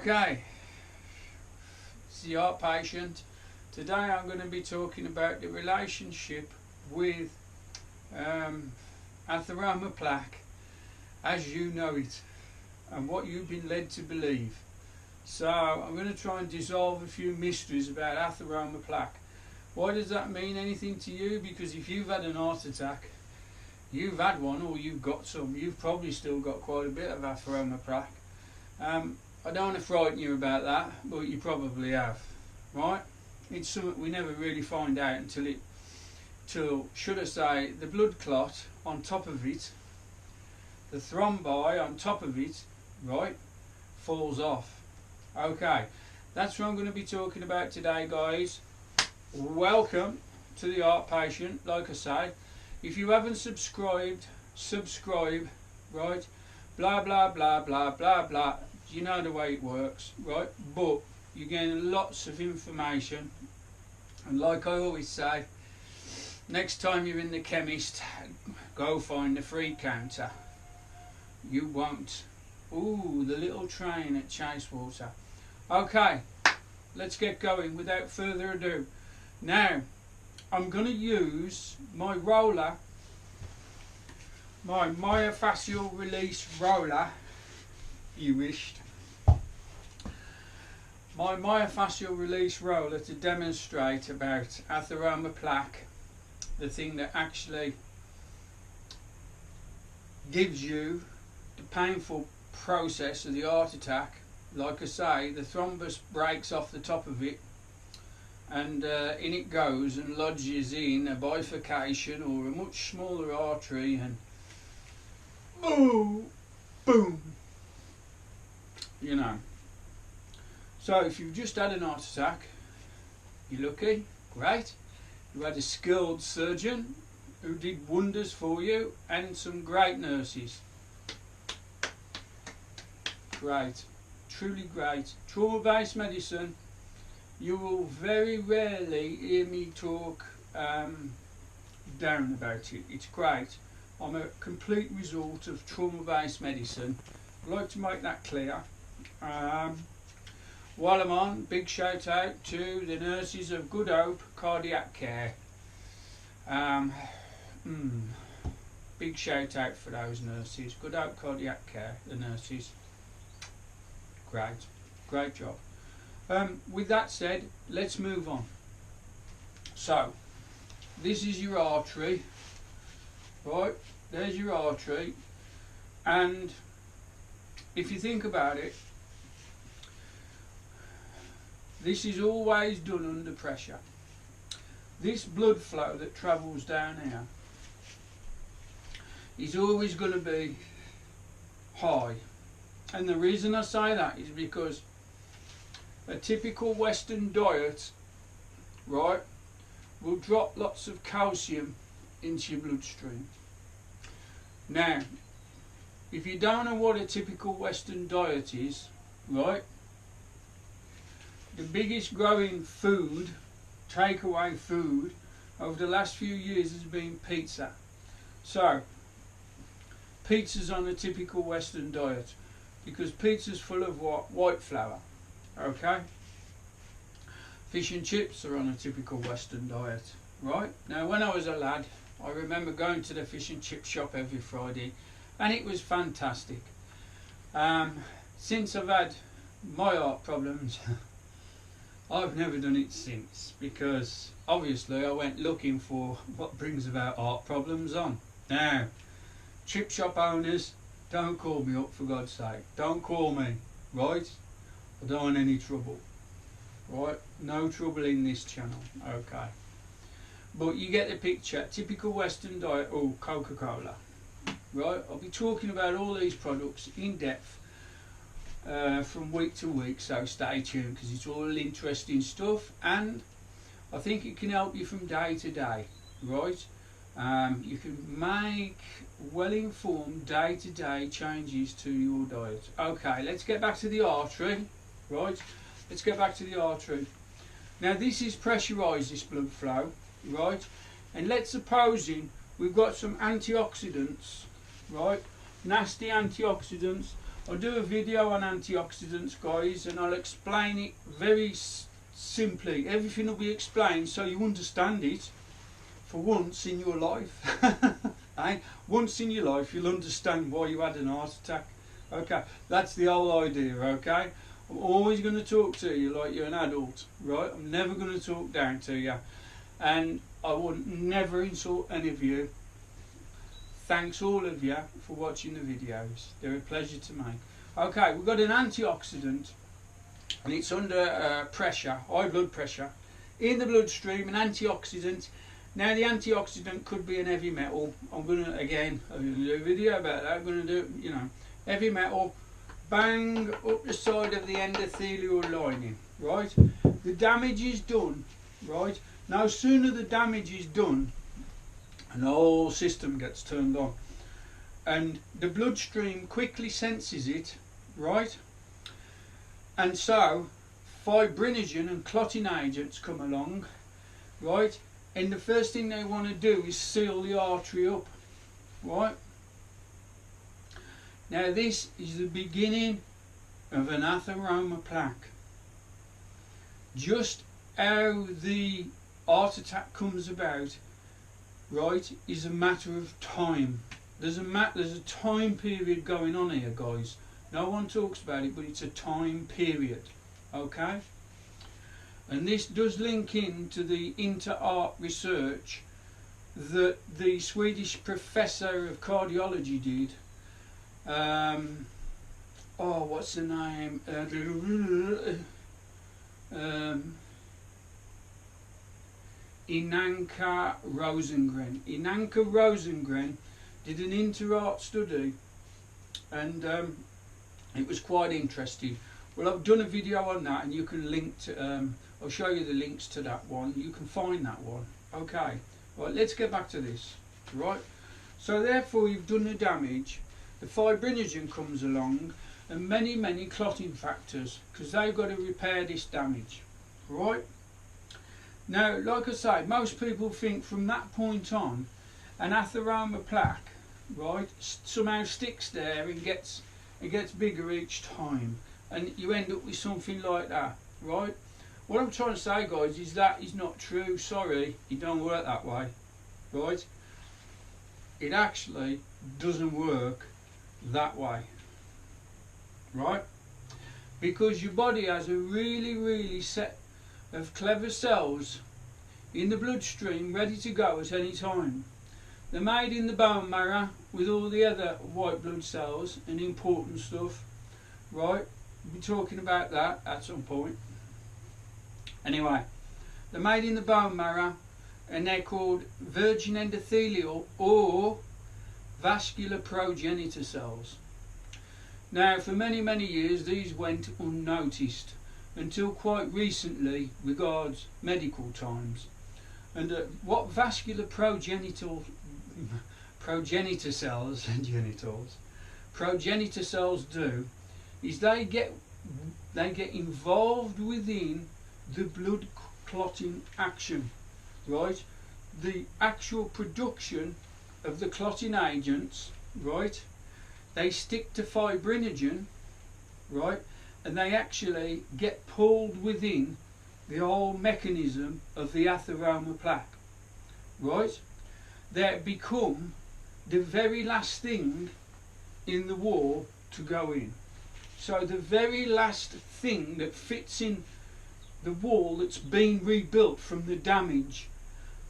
Okay, it's the art patient. Today I'm going to be talking about the relationship with atheroma plaque as you know it and what you've been led to believe. So I'm going to try and dissolve a few mysteries about atheroma plaque. Why does that mean anything to you? Because if you've had an heart attack, you've had one or you've got some, you've probably still got quite a bit of atheroma plaque. I don't want to frighten you about that, but you probably have, right? It's something we never really find out until should I say, the blood clot on top of it, the thrombi on top of it, right, falls off. Okay, that's what I'm going to be talking about today, guys. Welcome to the Art Patient. Like I say, if you haven't subscribed, subscribe, right? Blah blah blah blah blah blah. You know the way it works, right? But you're getting lots of information, and like I always say, next time you're in the chemist, go find the free counter. You won't. Ooh, the little train at Chasewater. Okay, let's get going without further ado. Now, I'm going to use my roller, my myofascial release roller, you wished. My myofascial release roller to demonstrate about atheroma plaque, the thing that actually gives you the painful process of the heart attack. Like I say, the thrombus breaks off the top of it, and in it goes and lodges in a bifurcation or a much smaller artery, and boom, boom, you know. So if you've just had an heart attack, you're lucky, great. You had a skilled surgeon who did wonders for you, and some great nurses. Great, truly great. Trauma-based medicine, you will very rarely hear me talk down about it. It's great. I'm a complete result of trauma-based medicine. I'd like to make that clear. While I'm on, big shout out to the nurses of Good Hope Cardiac Care. Big shout out for those nurses. Good Hope Cardiac Care, the nurses. Great job. With that said, let's move on. So, this is your artery, right? There's your artery, and if you think about it, this is always done under pressure. This blood flow that travels down here is always going to be high. And the reason I say that is because a typical Western diet, right, will drop lots of calcium into your bloodstream. Now, if you don't know what a typical Western diet is, right, the biggest growing food, takeaway food, over the last few years has been pizza. So, pizza's on a typical Western diet, because pizza's full of what? White flour. Okay? Fish and chips are on a typical Western diet, right? Now, when I was a lad, I remember going to the fish and chip shop every Friday, and it was fantastic. Since I've had my heart problems, I've never done it since, because obviously I went looking for what brings about heart problems on. Now, chip shop owners, don't call me up, for God's sake. Don't call me, right? I don't want any trouble, right? No trouble in this channel, okay? But you get the picture. Typical Western diet, or Coca-Cola, right? I'll be talking about all these products in depth from week to week, so stay tuned, because it's all interesting stuff, and I think it can help you from day to day, right? You can make well-informed day-to-day changes to your diet. Okay, let's get back to the artery, right? Let's get back to the artery. Now, this is pressurised, this blood flow, right? And let's supposing we've got some antioxidants, right? Nasty antioxidants I'll do a video on antioxidants, guys, and I'll explain it very simply. Everything will be explained so you understand it for once in your life. Eh? Once in your life you'll understand why you had an heart attack. Okay, that's the whole idea, okay? I'm always going to talk to you like you're an adult, right? I'm never going to talk down to you, and I would never insult any of you. Thanks all of you for watching the videos. They're a pleasure to make. Okay, we've got an antioxidant, and it's under pressure, high blood pressure, in the bloodstream, an antioxidant. Now the antioxidant could be an heavy metal. I'm going to do a video about that. I'm going to do, heavy metal, bang up the side of the endothelial lining, right? The damage is done, right? No sooner the damage is done, and the whole system gets turned on, and the bloodstream quickly senses it, right? And so fibrinogen and clotting agents come along, right? And the first thing they want to do is seal the artery up, right? Now this is the beginning of an atheroma plaque. Just how the heart attack comes about, right, is a matter of time. There's a time period going on here, guys. No one talks about it, but it's a time period, okay? And this does link into the inter-art research that the Swedish professor of cardiology did. What's the name? Inanka Rosengren. Inanka Rosengren did an inter-art study, and it was quite interesting. Well, I've done a video on that, and you can link to. I'll show you the links to that one. You can find that one. Okay. Right. Let's get back to this. Right. So therefore, you've done the damage. The fibrinogen comes along, and many clotting factors, because they've got to repair this damage. Right. Now, like I say, most people think from that point on, an atheroma plaque, right, somehow sticks there and gets bigger each time, and you end up with something like that, right? What I'm trying to say, guys, is that is not true. Sorry, it don't work that way, right? It actually doesn't work that way, right? Because your body has a really set of clever cells in the bloodstream ready to go at any time. They're made in the bone marrow with all the other white blood cells and important stuff, right? We'll be talking about that at some point. Anyway, they're made in the bone marrow, and they're called virgin endothelial or vascular progenitor cells. Now, for many years, these went unnoticed until quite recently, regards medical times. And what vascular progenitor cells and genitals, progenitor cells do is they get involved within the blood clotting action, right? The actual production of the clotting agents, right? They stick to fibrinogen, right? And they actually get pulled within the whole mechanism of the atheroma plaque, right? They become the very last thing in the wall to go in. So the very last thing that fits in the wall that's been rebuilt from the damage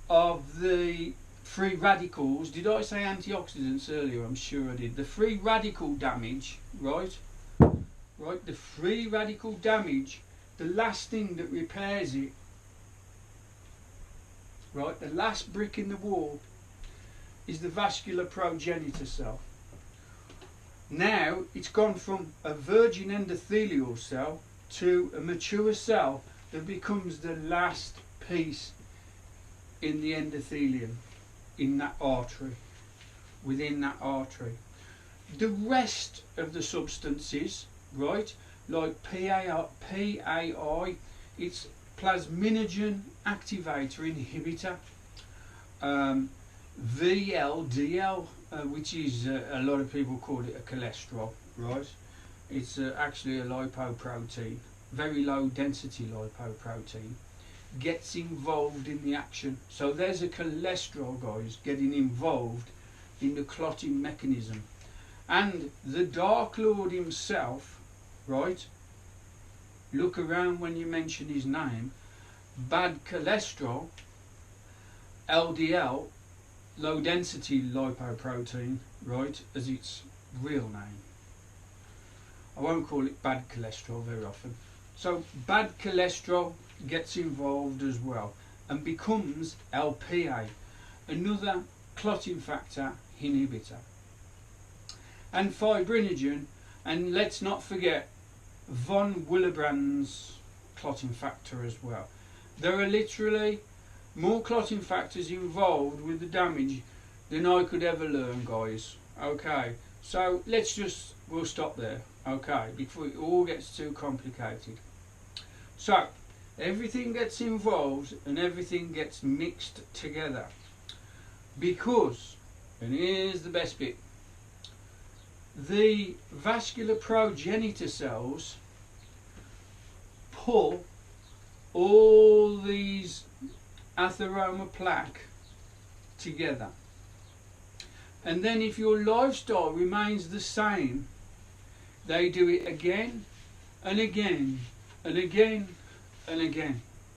of the free radicals. Did I say antioxidants earlier? I'm sure I did. The free radical damage, right? Right, the free radical damage, the last thing that repairs it, right, the last brick in the wall is the vascular progenitor cell. Now it's gone from a virgin endothelial cell to a mature cell that becomes the last piece in the endothelium, in that artery, within that artery. The rest of the substances, right, like PAI, it's plasminogen activator inhibitor, VLDL, which is a lot of people call it a cholesterol, right? It's actually a lipoprotein, very low density lipoprotein, gets involved in the action. So there's a cholesterol, guys, getting involved in the clotting mechanism. And the Dark Lord himself, right, look around when you mention his name, bad cholesterol, LDL, low density lipoprotein, right, as its real name. I won't call it bad cholesterol very often. So bad cholesterol gets involved as well and becomes LPA, another clotting factor inhibitor. And fibrinogen, and let's not forget von Willebrand's clotting factor as well. There are literally more clotting factors involved with the damage than I could ever learn, guys. Okay, so we'll stop there, okay, before it all gets too complicated. So everything gets involved and everything gets mixed together because, and here's the best bit, the vascular progenitor cells pull all these atheroma plaque together. And then if your lifestyle remains the same, they do it again and again and again and again.